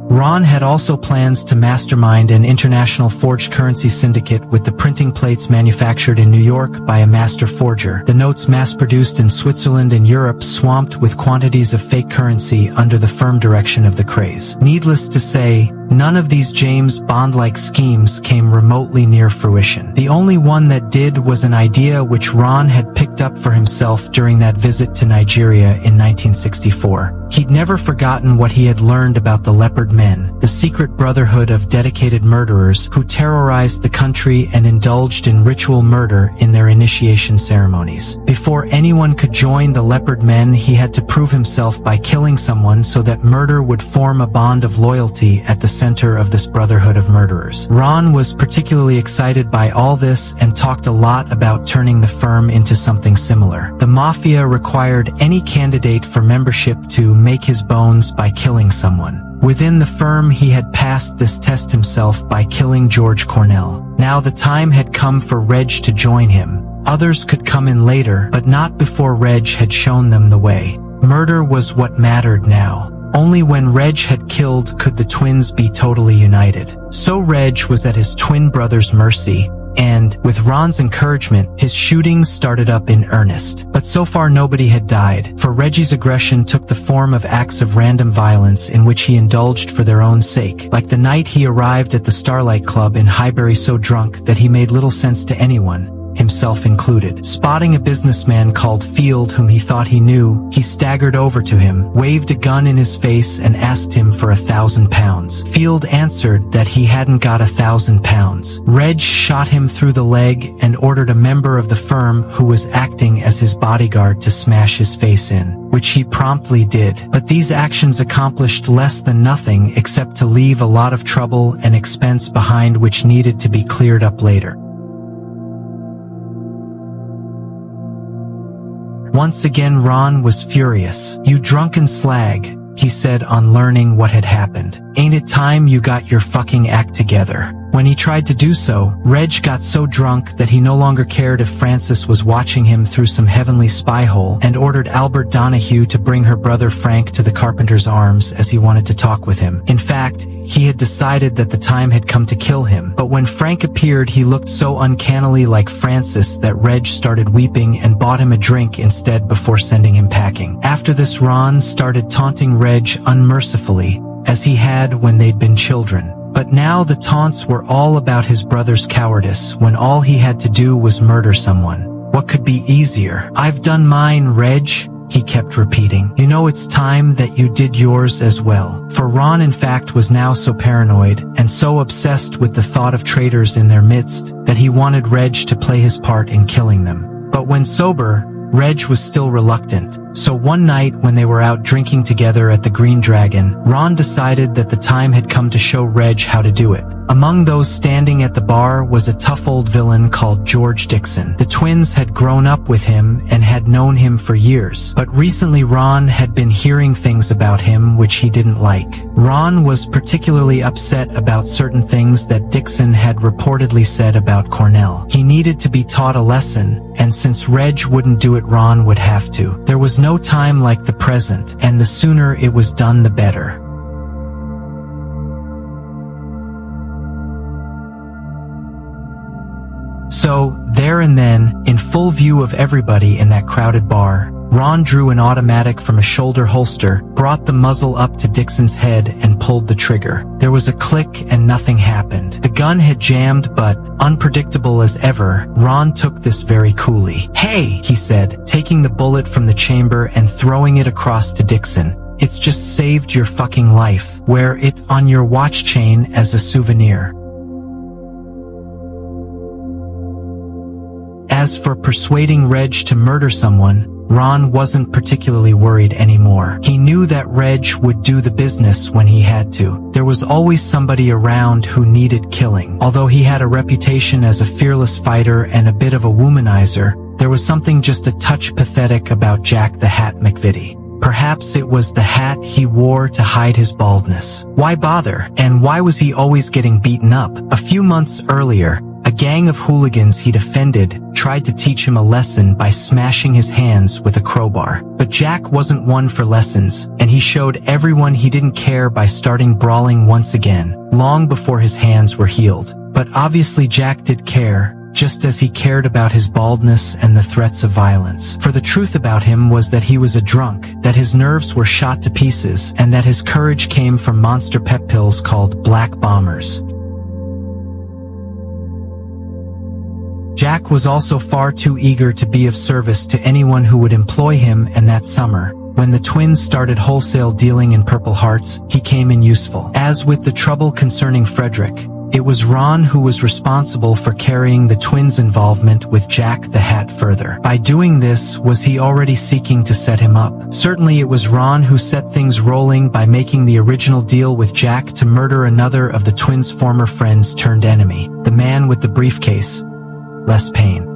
Ron had also plans to mastermind an international forged currency syndicate with the printing plates manufactured in New York by a master forger, the notes mass-produced in Switzerland and Europe swamped with quantities of fake currency under the firm direction of the Krays. Needless to say, none of these James Bond-like schemes came remotely near fruition. The only one that did was an idea which Ron had picked up for himself during that visit to Nigeria in 1964. He'd never forgotten what he had learned about the Leopard Men, the secret brotherhood of dedicated murderers who terrorized the country and indulged in ritual murder in their initiation ceremonies. Before anyone could join the Leopard Men, he had to prove himself by killing someone so that murder would form a bond of loyalty at the center of this brotherhood of murderers. Ron was particularly excited by all this and talked a lot about turning the firm into something similar. The mafia required any candidate for membership to make his bones by killing someone. Within the firm, he had passed this test himself by killing George Cornell. Now the time had come for Reg to join him. Others could come in later, but not before Reg had shown them the way. Murder was what mattered now. Only when Reg had killed could the twins be totally united. So Reg was at his twin brother's mercy, and, with Ron's encouragement, his shootings started up in earnest. But so far nobody had died, for Reggie's aggression took the form of acts of random violence in which he indulged for their own sake, like the night he arrived at the Starlight Club in Highbury so drunk that he made little sense to anyone, himself included. Spotting a businessman called Field whom he thought he knew, he staggered over to him, waved a gun in his face and asked him for £1,000. Field answered that he hadn't got £1,000. Reg shot him through the leg and ordered a member of the firm who was acting as his bodyguard to smash his face in, which he promptly did. But these actions accomplished less than nothing except to leave a lot of trouble and expense behind which needed to be cleared up later. Once again Ron was furious. "You drunken slag," he said on learning what had happened. "Ain't it time you got your fucking act together?" When he tried to do so, Reg got so drunk that he no longer cared if Frances was watching him through some heavenly spy hole and ordered Albert Donahue to bring her brother Frank to the carpenter's arms as he wanted to talk with him. In fact, he had decided that the time had come to kill him, but when Frank appeared he looked so uncannily like Francis that Reg started weeping and bought him a drink instead before sending him packing. After this Ron started taunting Reg unmercifully, as he had when they'd been children. But now the taunts were all about his brother's cowardice when all he had to do was murder someone. What could be easier? "I've done mine, Reg," he kept repeating. "You know it's time that you did yours as well." For Ron in fact was now so paranoid, and so obsessed with the thought of traitors in their midst, that he wanted Reg to play his part in killing them. But when sober, Reg was still reluctant. So one night when they were out drinking together at the Green Dragon, Ron decided that the time had come to show Reg how to do it. Among those standing at the bar was a tough old villain called George Dixon. The twins had grown up with him and had known him for years, but recently Ron had been hearing things about him which he didn't like. Ron was particularly upset about certain things that Dixon had reportedly said about Cornell. He needed to be taught a lesson, and since Reg wouldn't do it, Ron would have to. There was no time like the present, and the sooner it was done the better. So, there and then, in full view of everybody in that crowded bar, Ron drew an automatic from a shoulder holster, brought the muzzle up to Dixon's head, and pulled the trigger. There was a click and nothing happened. The gun had jammed, but, unpredictable as ever, Ron took this very coolly. "Hey," he said, taking the bullet from the chamber and throwing it across to Dixon. "It's just saved your fucking life. Wear it on your watch chain as a souvenir." As for persuading Reg to murder someone, Ron wasn't particularly worried anymore. He knew that Reg would do the business when he had to. There was always somebody around who needed killing. Although he had a reputation as a fearless fighter and a bit of a womanizer, there was something just a touch pathetic about Jack the Hat McVitie. Perhaps it was the hat he wore to hide his baldness. Why bother? And why was he always getting beaten up? A few months earlier, a gang of hooligans he'd offended tried to teach him a lesson by smashing his hands with a crowbar. But Jack wasn't one for lessons, and he showed everyone he didn't care by starting brawling once again, long before his hands were healed. But obviously Jack did care, just as he cared about his baldness and the threats of violence. For the truth about him was that he was a drunk, that his nerves were shot to pieces, and that his courage came from monster pep pills called Black Bombers. Jack was also far too eager to be of service to anyone who would employ him, and that summer, when the twins started wholesale dealing in Purple Hearts, he came in useful. As with the trouble concerning Frederick, it was Ron who was responsible for carrying the twins' involvement with Jack the Hat further. By doing this, was he already seeking to set him up? Certainly it was Ron who set things rolling by making the original deal with Jack to murder another of the twins' former friends turned enemy, the man with the briefcase, Les Payne.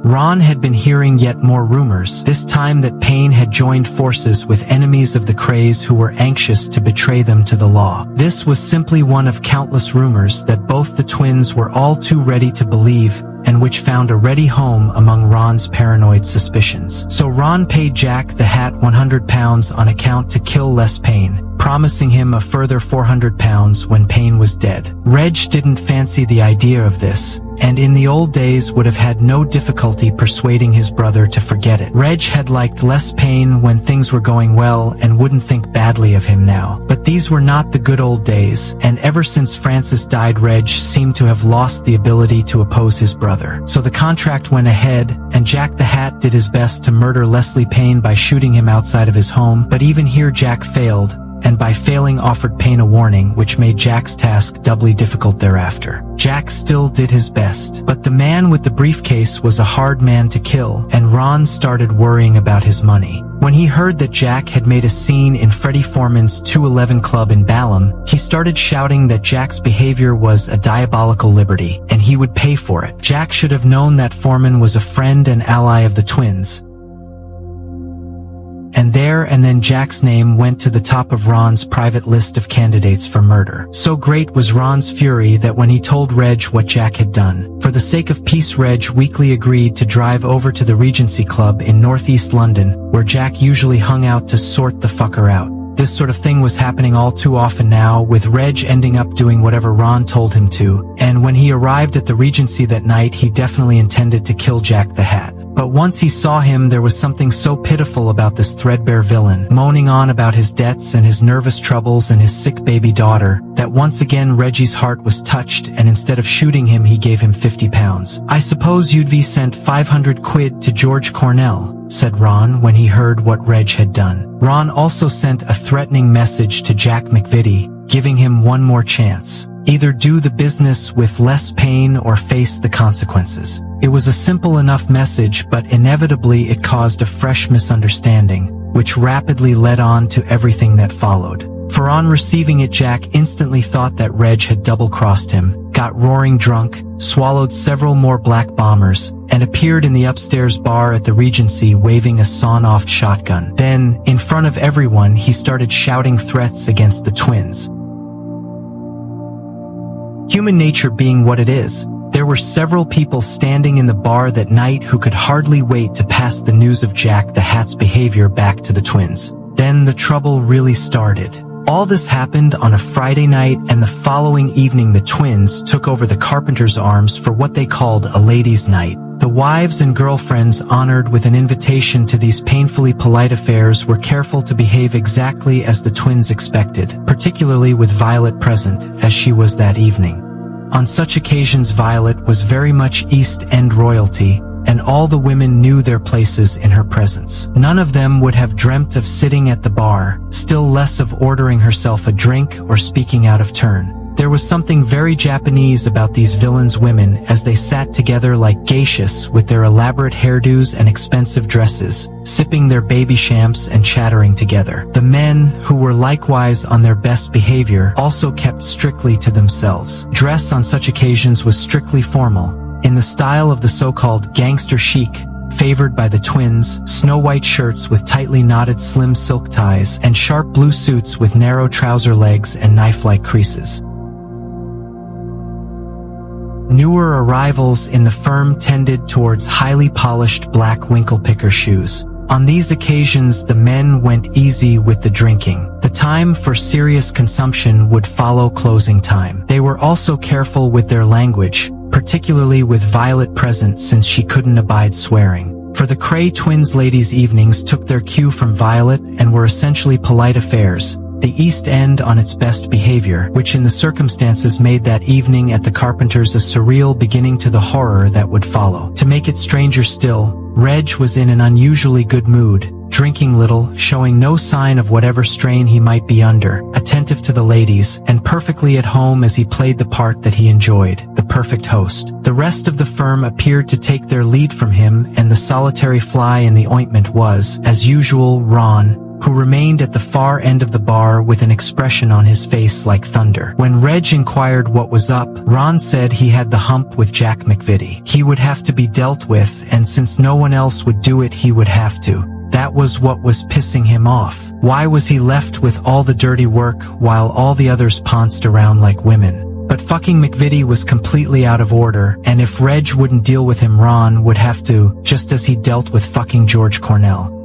Ron had been hearing yet more rumors, this time that Payne had joined forces with enemies of the Krays who were anxious to betray them to the law. This was simply one of countless rumors that both the twins were all too ready to believe, and which found a ready home among Ron's paranoid suspicions. So Ron paid Jack the Hat £100 on account to kill Les Payne, promising him a further £400 when Payne was dead. Reg didn't fancy the idea of this, and in the old days would have had no difficulty persuading his brother to forget it. Reg had liked Les Payne when things were going well and wouldn't think badly of him now. But these were not the good old days, and ever since Francis died, Reg seemed to have lost the ability to oppose his brother. So the contract went ahead, and Jack the Hat did his best to murder Leslie Payne by shooting him outside of his home, but even here Jack failed, and by failing offered Payne a warning, which made Jack's task doubly difficult thereafter. Jack still did his best, but the man with the briefcase was a hard man to kill, and Ron started worrying about his money. When he heard that Jack had made a scene in Freddie Foreman's 211 Club in Balham, he started shouting that Jack's behavior was a diabolical liberty, and he would pay for it. Jack should have known that Foreman was a friend and ally of the twins. And there and then Jack's name went to the top of Ron's private list of candidates for murder. So great was Ron's fury that when he told Reg what Jack had done, for the sake of peace Reg weakly agreed to drive over to the Regency Club in northeast London, where Jack usually hung out to sort the fucker out. This sort of thing was happening all too often now, with Reg ending up doing whatever Ron told him to, and when he arrived at the Regency that night he definitely intended to kill Jack the Hat. But once he saw him, there was something so pitiful about this threadbare villain, moaning on about his debts and his nervous troubles and his sick baby daughter, that once again Reggie's heart was touched, and instead of shooting him he gave him £50. "I suppose you'd be sent 500 quid to George Cornell," said Ron when he heard what Reg had done. Ron also sent a threatening message to Jack McVitie, giving him one more chance. Either do the business with less pain or face the consequences. It was a simple enough message, but inevitably it caused a fresh misunderstanding, which rapidly led on to everything that followed. For on receiving it, Jack instantly thought that Reg had double-crossed him, got roaring drunk, swallowed several more black bombers, and appeared in the upstairs bar at the Regency waving a sawn-off shotgun. Then, in front of everyone, he started shouting threats against the twins. Human nature being what it is, there were several people standing in the bar that night who could hardly wait to pass the news of Jack the Hat's behavior back to the twins. Then the trouble really started. All this happened on a Friday night, and the following evening the twins took over the Carpenter's Arms for what they called a ladies' night. The wives and girlfriends honored with an invitation to these painfully polite affairs were careful to behave exactly as the twins expected, particularly with Violet present, as she was that evening. On such occasions Violet was very much East End royalty, and all the women knew their places in her presence. None of them would have dreamt of sitting at the bar, still less of ordering herself a drink or speaking out of turn. There was something very Japanese about these villains' women as they sat together like geishas with their elaborate hairdos and expensive dresses, sipping their baby champs and chattering together. The men, who were likewise on their best behavior, also kept strictly to themselves. Dress on such occasions was strictly formal, in the style of the so-called gangster chic, favored by the twins, snow-white shirts with tightly knotted slim silk ties, and sharp blue suits with narrow trouser legs and knife-like creases. Newer arrivals in the firm tended towards highly polished black winkle-picker shoes. On these occasions the men went easy with the drinking. The time for serious consumption would follow closing time. They were also careful with their language, particularly with Violet present since she couldn't abide swearing. For the Kray twins, ladies' evenings took their cue from Violet and were essentially polite affairs, the East End on its best behavior, which in the circumstances made that evening at the Carpenters a surreal beginning to the horror that would follow. To make it stranger still, Reg was in an unusually good mood, drinking little, showing no sign of whatever strain he might be under, attentive to the ladies, and perfectly at home as he played the part that he enjoyed, the perfect host. The rest of the firm appeared to take their lead from him, and the solitary fly in the ointment was, as usual, Ron, who remained at the far end of the bar with an expression on his face like thunder. When Reg inquired what was up, Ron said he had the hump with Jack McVitie. He would have to be dealt with, and since no one else would do it, he would have to. That was what was pissing him off. Why was he left with all the dirty work while all the others pounced around like women? But fucking McVitie was completely out of order, and if Reg wouldn't deal with him, Ron would have to, just as he dealt with fucking George Cornell.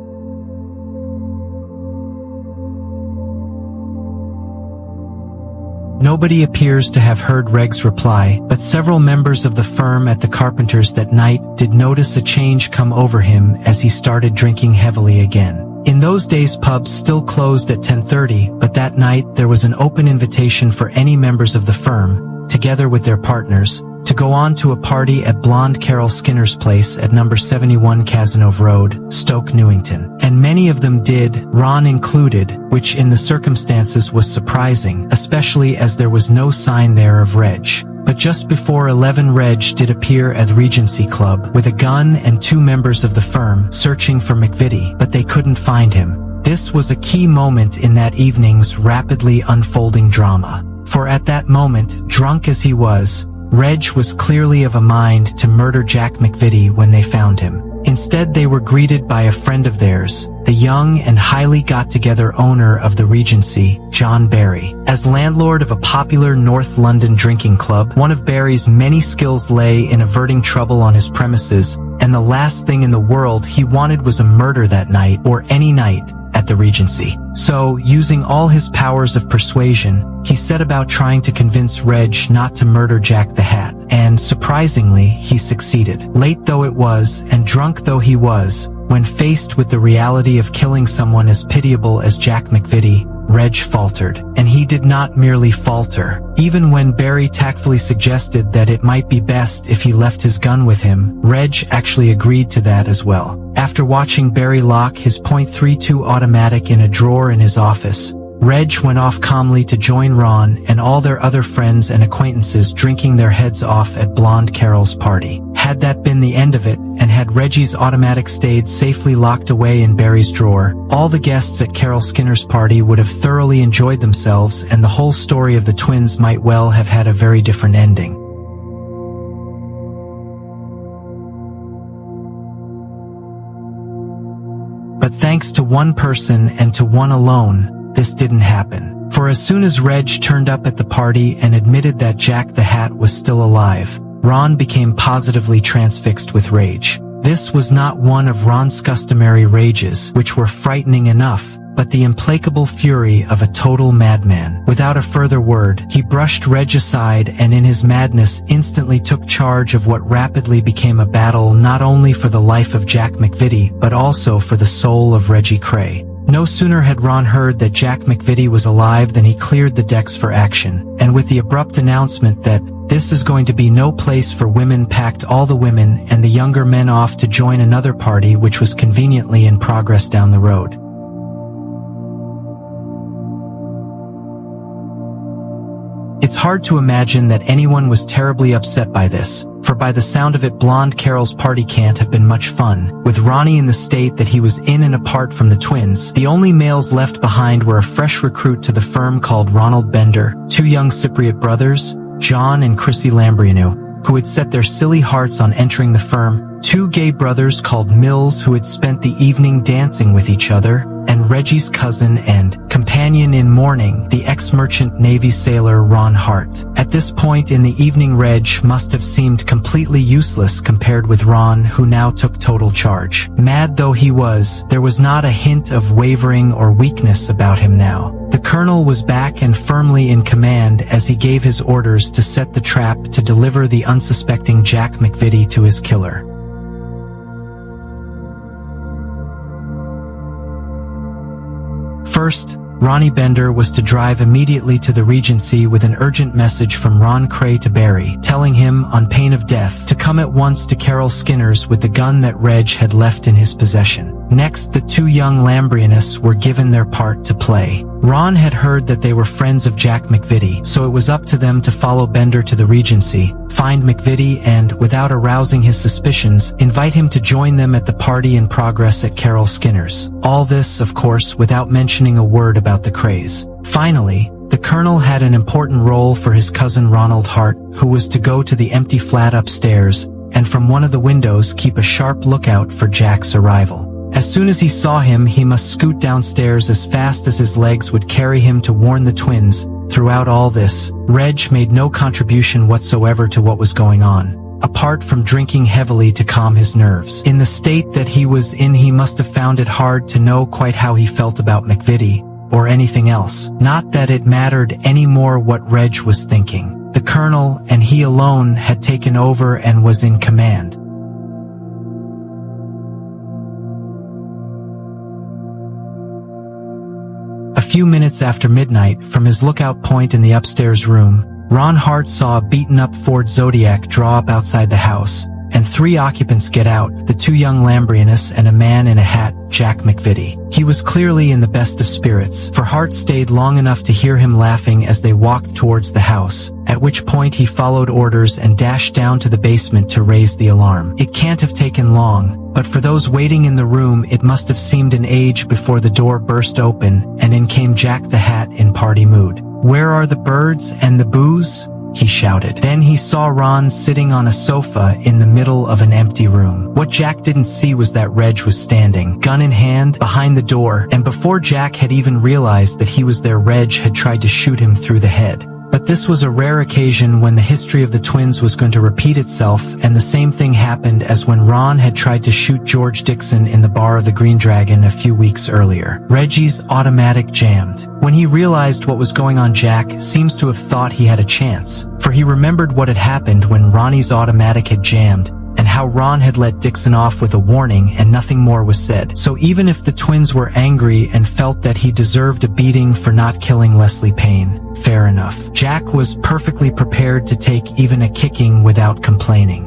Nobody appears to have heard Reg's reply, but several members of the firm at the Carpenters that night did notice a change come over him as he started drinking heavily again. In those days pubs still closed at 10:30, but that night there was an open invitation for any members of the firm, together with their partners, to go on to a party at blonde Carol Skinner's place at number 71 Cazenove Road, Stoke Newington. And many of them did, Ron included, which in the circumstances was surprising, especially as there was no sign there of Reg. But just before 11 Reg did appear at the Regency Club, with a gun and 2 members of the firm, searching for McVitie, but they couldn't find him. This was a key moment in that evening's rapidly unfolding drama. For at that moment, drunk as he was, Reg was clearly of a mind to murder Jack McVitie when they found him. Instead they were greeted by a friend of theirs, the young and highly got-together owner of the Regency, John Barry. As landlord of a popular North London drinking club, one of Barry's many skills lay in averting trouble on his premises, and the last thing in the world he wanted was a murder that night, or any night, at the Regency. So, using all his powers of persuasion, he set about trying to convince Reg not to murder Jack the Hat, and surprisingly, he succeeded. Late though it was, and drunk though he was, when faced with the reality of killing someone as pitiable as Jack McVitie, Reg faltered. And he did not merely falter. Even when Barry tactfully suggested that it might be best if he left his gun with him, Reg actually agreed to that as well. After watching Barry lock his .32 automatic in a drawer in his office, Reg went off calmly to join Ron and all their other friends and acquaintances drinking their heads off at Blonde Carol's party. Had that been the end of it, and had Reggie's automatic stayed safely locked away in Barry's drawer, all the guests at Carol Skinner's party would have thoroughly enjoyed themselves, and the whole story of the twins might well have had a very different ending. But thanks to one person and to one alone, this didn't happen. For as soon as Reg turned up at the party and admitted that Jack the Hat was still alive, Ron became positively transfixed with rage. This was not one of Ron's customary rages, which were frightening enough, but the implacable fury of a total madman. Without a further word, he brushed Reg aside and in his madness instantly took charge of what rapidly became a battle not only for the life of Jack McVitie, but also for the soul of Reggie Kray. No sooner had Ron heard that Jack McVitie was alive than he cleared the decks for action, and with the abrupt announcement that this is going to be no place for women, packed all the women and the younger men off to join another party which was conveniently in progress down the road. It's hard to imagine that anyone was terribly upset by this, for by the sound of it Blonde Carol's party can't have been much fun. With Ronnie in the state that he was in and apart from the twins, the only males left behind were a fresh recruit to the firm called Ronald Bender, two young Cypriot brothers, John and Chrissy Lambrianou, who had set their silly hearts on entering the firm, two gay brothers called Mills who had spent the evening dancing with each other, and Reggie's cousin and companion in mourning, the ex-merchant Navy sailor Ron Hart. At this point in the evening Reg must have seemed completely useless compared with Ron, who now took total charge. Mad though he was, there was not a hint of wavering or weakness about him now. The Colonel was back and firmly in command as he gave his orders to set the trap to deliver the unsuspecting Jack McVitie to his killer. First, Ronnie Bender was to drive immediately to the Regency with an urgent message from Ron Kray to Barry, telling him, on pain of death, to come at once to Carol Skinner's with the gun that Reg had left in his possession. Next, the two young Lambrianists were given their part to play. Ron had heard that they were friends of Jack McVitie, so it was up to them to follow Bender to the Regency, find McVitie and, without arousing his suspicions, invite him to join them at the party in progress at Carol Skinner's. All this, of course, without mentioning a word about the Krays. Finally, the Colonel had an important role for his cousin Ronald Hart, who was to go to the empty flat upstairs, and from one of the windows keep a sharp lookout for Jack's arrival. As soon as he saw him, he must scoot downstairs as fast as his legs would carry him to warn the twins. Throughout all this, Reg made no contribution whatsoever to what was going on, apart from drinking heavily to calm his nerves. In the state that he was in, he must have found it hard to know quite how he felt about McVitie, or anything else. Not that it mattered any more what Reg was thinking. The Colonel, and he alone, had taken over and was in command. A few minutes after midnight, from his lookout point in the upstairs room, Ron Hart saw a beaten-up Ford Zodiac draw up outside the house, and three occupants get out, the two young Lambrianists and a man in a hat, Jack McVitie. He was clearly in the best of spirits, for Hart stayed long enough to hear him laughing as they walked towards the house, at which point he followed orders and dashed down to the basement to raise the alarm. It can't have taken long, but for those waiting in the room it must have seemed an age before the door burst open, and in came Jack the Hat in party mood. "Where are the birds and the booze?" he shouted. Then he saw Ron sitting on a sofa in the middle of an empty room. What Jack didn't see was that Reg was standing, gun in hand, behind the door, and before Jack had even realized that he was there, Reg had tried to shoot him through the head. But this was a rare occasion when the history of the twins was going to repeat itself, and the same thing happened as when Ron had tried to shoot George Dixon in the bar of the Green Dragon a few weeks earlier. Reggie's automatic jammed. When he realized what was going on, Jack seems to have thought he had a chance, for he remembered what had happened when Ronnie's automatic had jammed, and how Ron had let Dixon off with a warning and nothing more was said. So even if the twins were angry and felt that he deserved a beating for not killing Leslie Payne, fair enough. Jack was perfectly prepared to take even a kicking without complaining.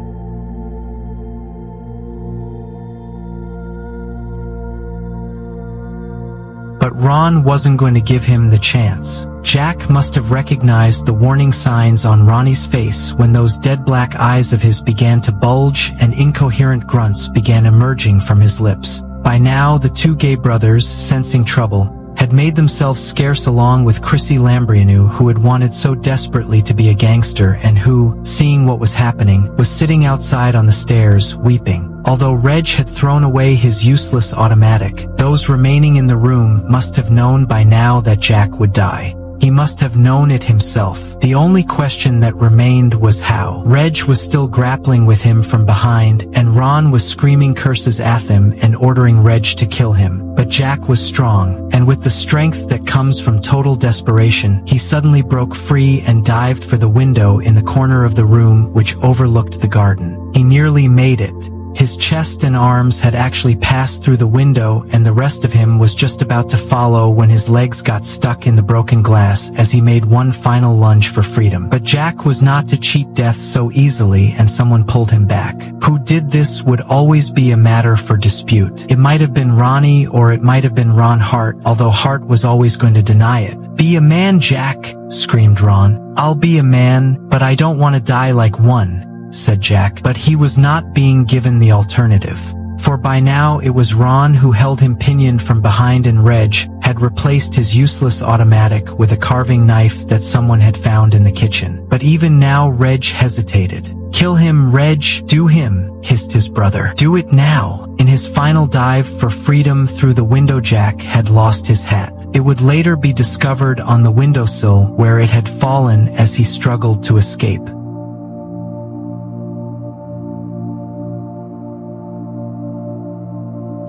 but Ron wasn't going to give him the chance. Jack must have recognized the warning signs on Ronnie's face when those dead black eyes of his began to bulge and incoherent grunts began emerging from his lips. By now, the two gay brothers, sensing trouble, had made themselves scarce along with Chrissy Lambrianou, who had wanted so desperately to be a gangster and who, seeing what was happening, was sitting outside on the stairs, weeping. Although Reg had thrown away his useless automatic, those remaining in the room must have known by now that Jack would die. He must have known it himself. The only question that remained was how. Reg was still grappling with him from behind, and Ron was screaming curses at them and ordering Reg to kill him. But Jack was strong, and with the strength that comes from total desperation, he suddenly broke free and dived for the window in the corner of the room which overlooked the garden. He nearly made it. His chest and arms had actually passed through the window, and the rest of him was just about to follow when his legs got stuck in the broken glass as he made one final lunge for freedom. But Jack was not to cheat death so easily, and someone pulled him back. Who did this would always be a matter for dispute. It might have been Ronnie, or it might have been Ron Hart, although Hart was always going to deny it. "Be a man, Jack," screamed Ron. "I'll be a man, but I don't want to die like one," said Jack, but he was not being given the alternative. For by now it was Ron who held him pinioned from behind, and Reg had replaced his useless automatic with a carving knife that someone had found in the kitchen. But even now Reg hesitated. "Kill him, Reg, do him," hissed his brother. "Do it now." In his final dive for freedom through the window, Jack had lost his hat. It would later be discovered on the windowsill where it had fallen as he struggled to escape.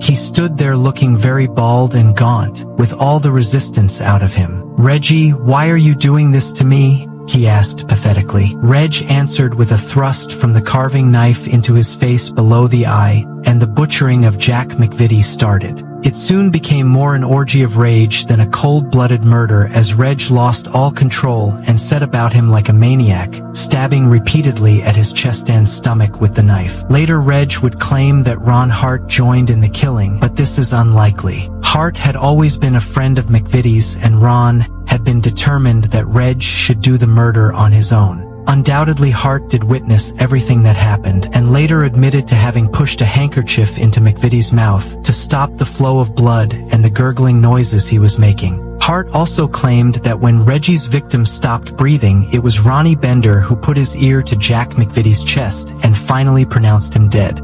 He stood there looking very bald and gaunt, with all the resistance out of him. "Reggie, why are you doing this to me?" he asked pathetically. Reg answered with a thrust from the carving knife into his face below the eye, and the butchering of Jack McVitie started. It soon became more an orgy of rage than a cold-blooded murder as Reg lost all control and set about him like a maniac, stabbing repeatedly at his chest and stomach with the knife. Later Reg would claim that Ron Hart joined in the killing, but this is unlikely. Hart had always been a friend of McVitie's, and Ron had been determined that Reg should do the murder on his own. Undoubtedly Hart did witness everything that happened, and later admitted to having pushed a handkerchief into McVitie's mouth to stop the flow of blood and the gurgling noises he was making. Hart also claimed that when Reggie's victim stopped breathing, it was Ronnie Bender who put his ear to Jack McVitie's chest and finally pronounced him dead.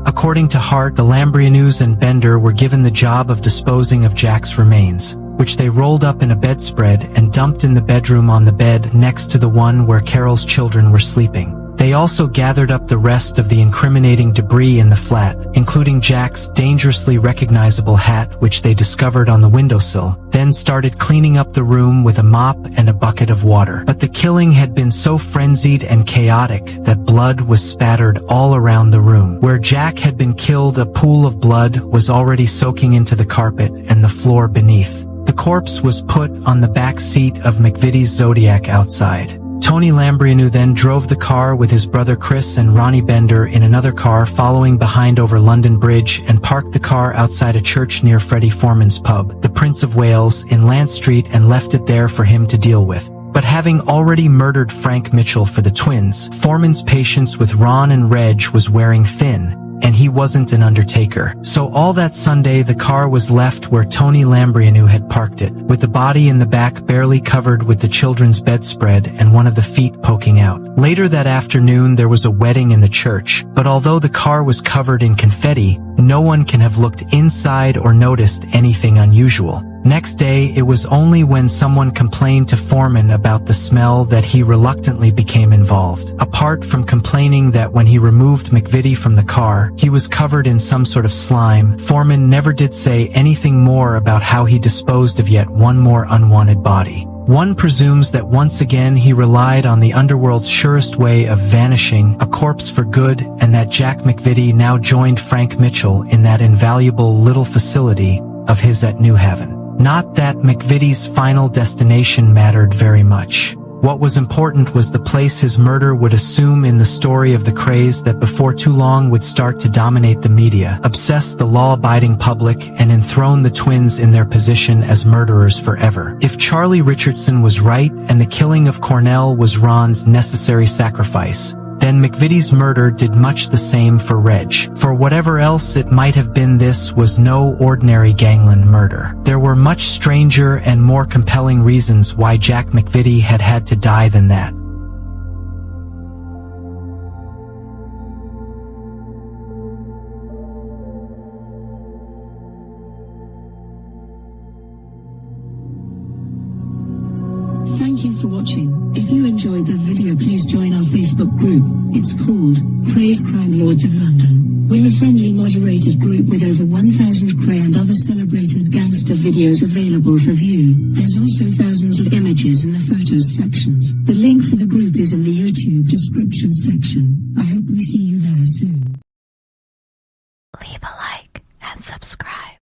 According to Hart, the Lambrianous and Bender were given the job of disposing of Jack's remains, which they rolled up in a bedspread and dumped in the bedroom on the bed next to the one where Carol's children were sleeping. They also gathered up the rest of the incriminating debris in the flat, including Jack's dangerously recognizable hat, which they discovered on the windowsill, then started cleaning up the room with a mop and a bucket of water. But the killing had been so frenzied and chaotic that blood was spattered all around the room. Where Jack had been killed, a pool of blood was already soaking into the carpet and the floor beneath. The corpse was put on the back seat of McVitie's Zodiac outside. Tony Lambrianou then drove the car with his brother Chris and Ronnie Bender in another car following behind over London Bridge and parked the car outside a church near Freddie Foreman's pub, the Prince of Wales, in Lant Street, and left it there for him to deal with. But having already murdered Frank Mitchell for the twins, Foreman's patience with Ron and Reg was wearing thin, and he wasn't an undertaker. So all that Sunday the car was left where Tony Lambrianou had parked it, with the body in the back barely covered with the children's bedspread and one of the feet poking out. Later that afternoon there was a wedding in the church, but although the car was covered in confetti, no one can have looked inside or noticed anything unusual. Next day, it was only when someone complained to Foreman about the smell that he reluctantly became involved. Apart from complaining that when he removed McVitie from the car, he was covered in some sort of slime, Foreman never did say anything more about how he disposed of yet one more unwanted body. One presumes that once again he relied on the underworld's surest way of vanishing, a corpse for good, and that Jack McVitie now joined Frank Mitchell in that invaluable little facility of his at New Haven. Not that McVitie's final destination mattered very much. What was important was the place his murder would assume in the story of the Krays that before too long would start to dominate the media, obsess the law-abiding public, and enthrone the twins in their position as murderers forever. If Charlie Richardson was right and the killing of Cornell was Ron's necessary sacrifice, then McVitie's murder did much the same for Reg. For whatever else it might have been, this was no ordinary gangland murder. There were much stranger and more compelling reasons why Jack McVitie had had to die than that. Thank you for watching. If you enjoyed the video, please join our Facebook group. It's called Krays Crime Lords of London. We're a friendly moderated group with over 1,000 Kray and other celebrated gangster videos available for view. There's also thousands of images in the photos sections. The link for the group is in the YouTube description section. I hope we see you there soon. Leave a like and subscribe.